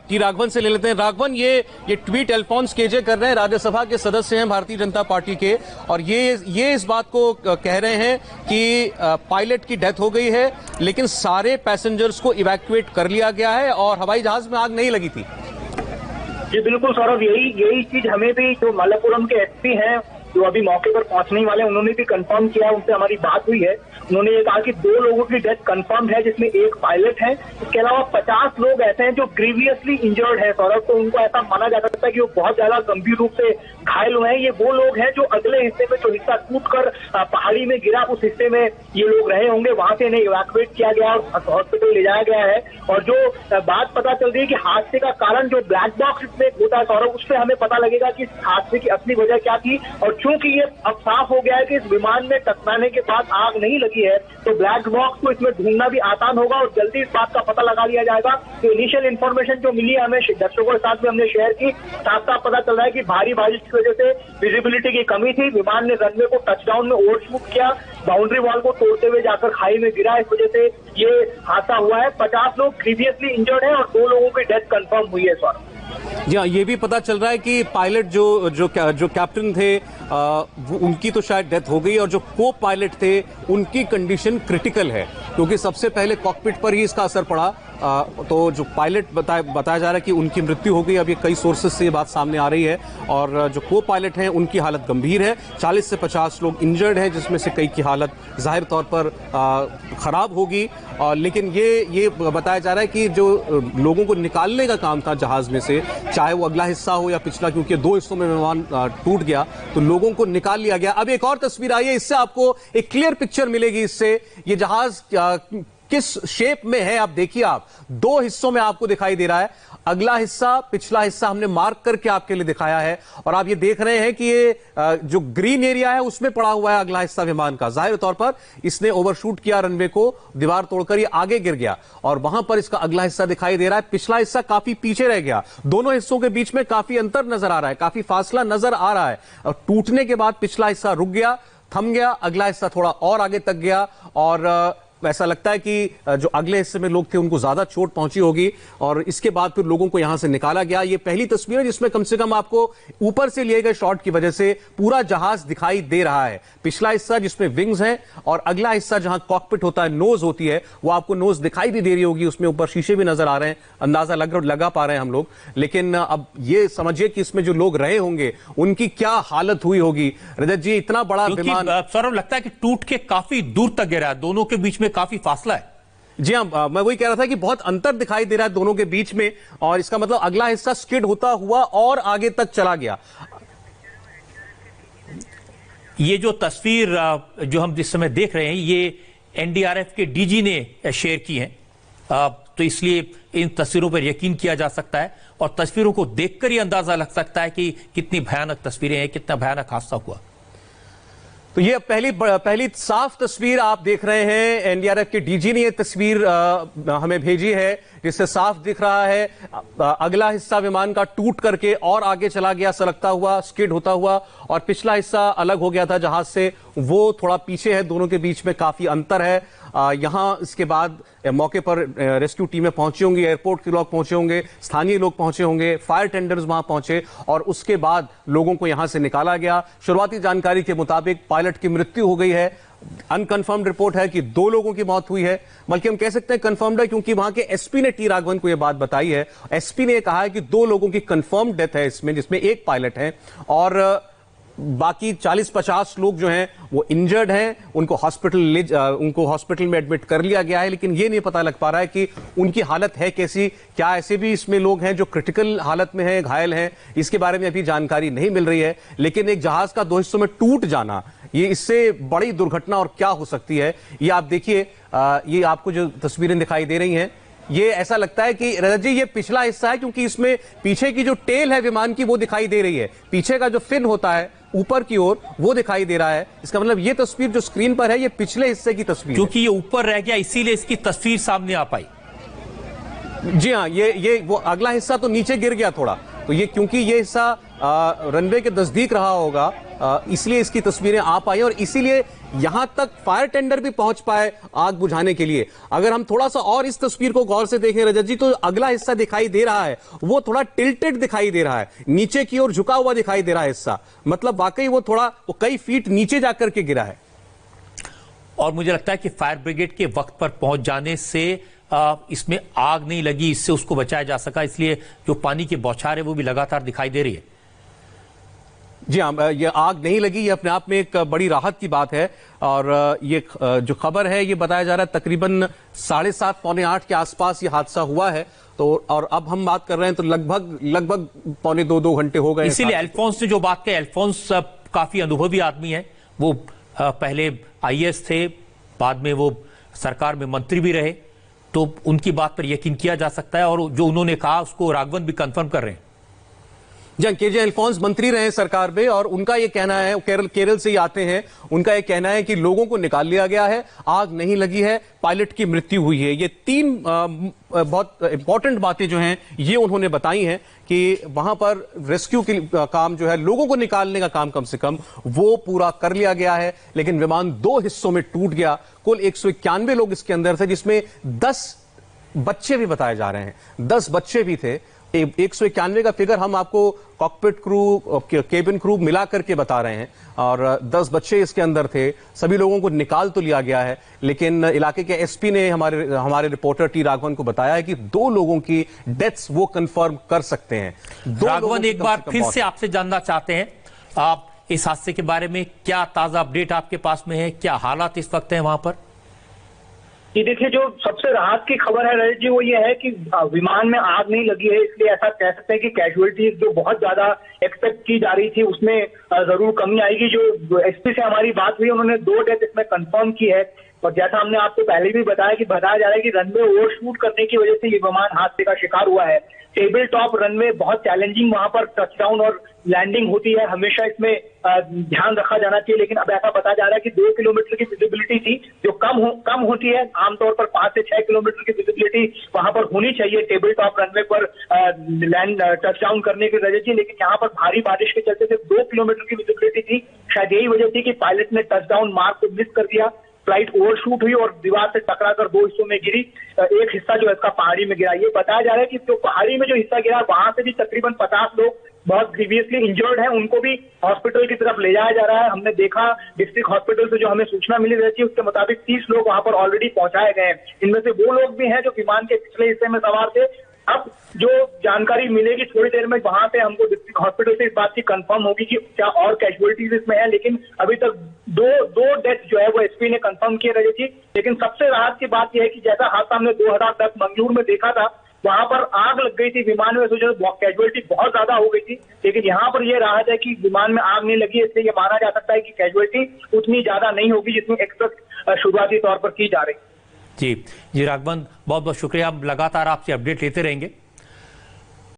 T Raghavan से ले लेते हैं। राघवन, ये ट्वीट अल्फोंस केजे कर रहे हैं, राज्यसभा के सदस्य हैं भारतीय जनता पार्टी के, और ये इस बात को कह रहे हैं कि पायलट की डेथ हो गई है, लेकिन सारे पैसेंजर्स को इवैक्यूएट कर लिया गया है और हवाई जहाज में आग नहीं लगी थी। जी बिल्कुल सौरभ, यही चीज हमें भी, जो मलप्पुरम के एसपी हैं जो अभी मौके पर पहुंचने वाले, उन्होंने भी कंफर्म किया, उनसे हमारी बात हुई है। उन्होंने ये कहा कि 2 लोगों की डेथ कंफर्म है, जिसमें एक पायलट है। इसके अलावा 50 लोग ऐसे हैं जो ग्रीवियसली इंजर्ड है सौरभ, तो उनको ऐसा माना जा सकता है कि वो बहुत ज्यादा गंभीर रूप से घायल हुए हैं। ये वो लोग हैं जो अगले हिस्से में, जो हिस्सा टूटकर पहाड़ी में गिरा, उस हिस्से में ये लोग रहे होंगे, वहां से इन्हें इवैक्यूएट किया गया और हॉस्पिटल ले जाया गया है। और जो बात पता चल रही है कि हादसे का कारण जो ब्लैक बॉक्स इसमें होता है सौरभ, उससे हमें पता लगेगा कि इस हादसे की असली वजह क्या थी। और चूंकि ये अब साफ हो गया है कि इस विमान में टकराने के बाद आग नहीं लगी है, तो ब्लैक बॉक्स को इसमें ढूंढना भी आसान होगा और जल्दी इस बात का पता लगा लिया जाएगा। तो इनिशियल इन्फॉर्मेशन जो मिली है हमें, दर्शकों के साथ में हमने शेयर की, साफ साफ पता चल रहा है कि भारी बारिश की वजह से विजिबिलिटी की कमी थी, विमान ने रनवे को टचडाउन में ओवरशूट किया, बाउंड्री वॉल को तोड़ते हुए जाकर खाई में गिरा, इस वजह से ये हादसा हुआ है। 50 लोग ग्रीवियसली इंजर्ड है और 2 लोगों की डेथ कंफर्म हुई है सर। जी हाँ, ये भी पता चल रहा है कि पायलट जो कैप्टन थे उनकी तो शायद डेथ हो गई, और जो को पायलट थे उनकी कंडीशन क्रिटिकल है, क्योंकि सबसे पहले कॉकपिट पर ही इसका असर पड़ा। तो जो पायलट बताया जा रहा है कि उनकी मृत्यु हो गई। अब ये कई सोर्सेज से ये बात सामने आ रही है, और जो को पायलट हैं उनकी हालत गंभीर है। 40 से 50 लोग इंजर्ड हैं, जिसमें से कई की हालत जाहिर तौर पर खराब होगी। लेकिन ये बताया जा रहा है कि जो लोगों को निकालने का काम था जहाज में से, चाहे वो अगला हिस्सा हो या पिछला, क्योंकि 2 हिस्सों में विमान टूट गया, तो लोगों को निकाल लिया गया। अब एक और तस्वीर आई है, इससे आपको एक क्लियर पिक्चर मिलेगी। इससे ये जहाज किस शेप में है, आप देखिए, आप 2 हिस्सों में आपको दिखाई दे रहा है। अगला हिस्सा, पिछला हिस्सा हमने मार्क करके आपके लिए दिखाया है, और आप ये देख रहे हैं कि ये जो ग्रीन एरिया है उसमें पड़ा हुआ है अगला हिस्सा विमान का। जाहिर तौर पर इसने ओवरशूट किया रनवे को, दीवार तोड़कर ये आगे गिर गया, और वहां पर इसका अगला हिस्सा दिखाई दे रहा है। पिछला हिस्सा काफी पीछे रह गया। दोनों हिस्सों के बीच में काफी अंतर नजर आ रहा है, काफी फासला नजर आ रहा है, और टूटने के बाद पिछला हिस्सा रुक गया, थम गया, अगला हिस्सा थोड़ा और आगे तक गया, और ऐसा लगता है कि जो अगले हिस्से में लोग थे उनको ज्यादा चोट पहुंची होगी, और इसके बाद फिर लोगों को यहां से निकाला गया। ये पहली तस्वीर है जिसमें कम से कम आपको ऊपर से लिए गए शॉट की वजह से पूरा जहाज दिखाई दे रहा है। पिछला हिस्सा जिसमें विंग्स हैं, और अगला हिस्सा जहां कॉकपिट होता है, नोज होती है, वो आपको नोज दिखाई भी दे रही होगी। उसमें ऊपर शीशे भी नजर आ रहे हैं, अंदाजा लगा पा रहे हैं हम लोग। लेकिन अब ये समझिए कि इसमें जो लोग रहे होंगे उनकी क्या हालत हुई होगी। रजत जी, इतना बड़ा विमान, सौरभ, लगता है कि टूट के काफी दूर तक गिरा है, दोनों के बीच में काफी फासला है। जी हाँ, मैं वही कह रहा था कि बहुत अंतर दिखाई दे रहा है दोनों के बीच में, और इसका मतलब अगला हिस्सा स्किड होता हुआ और आगे तक चला गया। ये जो तस्वीर जो हम जिस समय देख रहे हैं, ये एनडीआरएफ के डीजी ने शेयर की है, तो इसलिए इन तस्वीरों पर यकीन किया जा सकता है, और तस्वीरों को देखकर ही अंदाजा लग सकता है कि कितनी भयानक तस्वीरें हैं, कितना भयानक हादसा हुआ। तो ये पहली साफ तस्वीर आप देख रहे हैं। एनडीआरएफ के डीजी ने ये तस्वीर हमें भेजी है, जिससे साफ दिख रहा है अगला हिस्सा विमान का टूट करके और आगे चला गया, सरकता हुआ, स्किड होता हुआ, और पिछला हिस्सा अलग हो गया था जहाज से, वो थोड़ा पीछे है। दोनों के बीच में काफी अंतर है। यहां इसके बाद मौके पर रेस्क्यू टीमें पहुंची होंगी, एयरपोर्ट के लोग पहुंचे होंगे, स्थानीय लोग पहुंचे होंगे, फायर टेंडर्स वहां पहुंचे, और उसके बाद लोगों को यहां से निकाला गया। शुरुआती जानकारी के मुताबिक पायलट की मृत्यु हो गई है। अनकंफर्म्ड रिपोर्ट है कि 2 लोगों की मौत हुई है, बल्कि हम कह सकते हैं कंफर्म्ड है, क्योंकि वहां के एसपी ने टी राघवन को यह बात बताई है। एसपी ने कहा है कि 2 लोगों की कंफर्म डेथ है इसमें, जिसमें एक पायलट है, और बाकी 40-50 लोग जो हैं वो इंजर्ड हैं। उनको हॉस्पिटल में एडमिट कर लिया गया है, लेकिन ये नहीं पता लग पा रहा है कि उनकी हालत है कैसी। क्या ऐसे भी इसमें लोग हैं जो क्रिटिकल हालत में हैं, घायल हैं, इसके बारे में अभी जानकारी नहीं मिल रही है। लेकिन एक जहाज का 2 हिस्सों में टूट जाना, ये इससे बड़ी दुर्घटना और क्या हो सकती है। ये आप देखिए, ये आपको जो तस्वीरें दिखाई दे रही हैं, ये ऐसा लगता है कि रजत जी ये पिछला हिस्सा है, क्योंकि इसमें पीछे की जो टेल है विमान की वो दिखाई दे रही है, पीछे का जो फिन होता है ऊपर की ओर वो दिखाई दे रहा है। इसका मतलब ये तस्वीर जो स्क्रीन पर है ये पिछले हिस्से की तस्वीर, क्योंकि ये ऊपर रह गया इसीलिए इसकी तस्वीर सामने आ पाई। जी हाँ, ये वो अगला हिस्सा तो नीचे गिर गया थोड़ा, तो ये क्योंकि ये हिस्सा रनवे के नजदीक रहा होगा, इसलिए इसकी तस्वीरें आ पाई और इसीलिए यहां तक फायर टेंडर भी पहुंच पाए आग बुझाने के लिए। अगर हम थोड़ा सा और इस तस्वीर को गौर से देखें रजत जी, तो अगला हिस्सा दिखाई दे रहा है वो थोड़ा टिल्टेड दिखाई दे रहा है, नीचे की ओर झुका हुआ दिखाई दे रहा है हिस्सा, मतलब वाकई वो कई फीट नीचे जाकर के गिरा है। और मुझे लगता है कि फायर ब्रिगेड के वक्त पर पहुंच जाने से इसमें आग नहीं लगी, इससे उसको बचाया जा सका, इसलिए जो पानी की बौछार है वो भी लगातार दिखाई दे रही है। जी हाँ, ये आग नहीं लगी, ये अपने आप में एक बड़ी राहत की बात है। और ये जो खबर है ये बताया जा रहा है तकरीबन 7:30 पौने 8 के आसपास ये हादसा हुआ है। तो और अब हम बात कर रहे हैं तो लगभग पौने 2 घंटे हो गए। इसीलिए अल्फोंस ने जो बात कही, अल्फोंस काफी अनुभवी आदमी है, वो पहले IAS थे, बाद में वो सरकार में मंत्री भी रहे, तो उनकी बात पर यकीन किया जा सकता है। और जो उन्होंने कहा उसको राघवन भी कंफर्म कर रहे हैं। जहां KJ अल्फोंस मंत्री रहे सरकार में और उनका यह कहना है, केरल से ही आते हैं, उनका यह कहना है कि लोगों को निकाल लिया गया है, आग नहीं लगी है, पायलट की मृत्यु हुई है। ये 3 बहुत इंपॉर्टेंट बातें जो हैं ये उन्होंने बताई हैं कि वहां पर रेस्क्यू के काम जो है, लोगों को निकालने का कम से कम वो पूरा कर लिया गया है। लेकिन विमान 2 हिस्सों में टूट गया। कुल 191 लोग इसके अंदर थे, जिसमें 10 बच्चे भी बताए जा रहे हैं, 10 बच्चे भी थे। 191 का फिगर हम आपको कॉकपिट क्रू, केबिन क्रू मिला करके बता रहे हैं, और 10 बच्चे इसके अंदर थे। सभी लोगों को निकाल तो लिया गया है, लेकिन इलाके के SP ने हमारे रिपोर्टर T राघवन को बताया है कि 2 लोगों की डेथ्स वो कंफर्म कर सकते हैं। राघवन, एक बार फिर से आपसे जानना चाहते हैं, आप इस हादसे के बारे में क्या ताजा अपडेट आपके पास में है, क्या हालात इस वक्त हैं वहां पर? ये देखिए, जो सबसे राहत की खबर है रजत जी वो ये है कि विमान में आग नहीं लगी है, इसलिए ऐसा कह सकते हैं कि कैजुअलिटी जो बहुत ज्यादा एक्सपेक्ट की जा रही थी उसमें जरूर कमी आएगी। जो SP से हमारी बात हुई, उन्होंने 2 डेथ इसमें कंफर्म की है। और जैसा हमने आपको पहले भी बताया जा रहा है कि रनवे ओवरशूट करने की वजह से ये विमान हादसे का शिकार हुआ है। टेबल टॉप रनवे बहुत चैलेंजिंग, वहां पर टचडाउन और लैंडिंग होती है, हमेशा इसमें ध्यान रखा जाना चाहिए। लेकिन अब ऐसा बताया जा रहा है कि 2 किलोमीटर की विजिबिलिटी थी, जो कम होती है। आमतौर पर 5 से 6 किलोमीटर की विजिबिलिटी वहां पर होनी चाहिए टेबल टॉप रनवे पर लैंड टचडाउन करने की वजह से। लेकिन यहाँ पर भारी बारिश के चलते सिर्फ 2 किलोमीटर की विजिबिलिटी थी। शायद यही वजह थी कि पायलट ने टचडाउन मार्क को मिस कर दिया, फ्लाइट ओवरशूट हुई और दीवार से टकराकर 2 हिस्सों में गिरी। एक हिस्सा जो है इसका पहाड़ी में गिरा। ये बताया जा रहा है कि जो पहाड़ी में जो हिस्सा गिरा वहां से भी तकरीबन 50 लोग बहुत सीरियसली इंजर्ड हैं, उनको भी हॉस्पिटल की तरफ ले जाया जा रहा है। हमने देखा डिस्ट्रिक्ट हॉस्पिटल से जो हमें सूचना मिली रहती है उसके मुताबिक 30 लोग वहां पर ऑलरेडी पहुंचाए गए हैं। इनमें से वो लोग भी हैं जो विमान के पिछले हिस्से में सवार थे। अब जो जानकारी मिलेगी थोड़ी देर में, वहां से हमको डिस्ट्रिक्ट हॉस्पिटल से इस बात की कंफर्म होगी कि क्या और कैजुअलिटीज इसमें है। लेकिन अभी तक दो डेथ जो है वो SP ने कंफर्म किए रही थी। लेकिन सबसे राहत की बात यह है कि जैसा हादसा हमने 2010 मंगलूर में देखा था, वहां पर आग लग गई थी विमान में, सोचा कैजुअलिटी बहुत ज्यादा हो गई थी। लेकिन यहाँ पर यह राहत है कि विमान में आग नहीं लगी, इससे यह माना जा सकता है कि कैजुअलिटी उतनी ज्यादा नहीं होगी जितनी एक्सपेक्ट शुरुआती तौर पर की जा रही। जी राघवन, बहुत बहुत शुक्रिया। हम लगातार आपसे अपडेट लेते रहेंगे।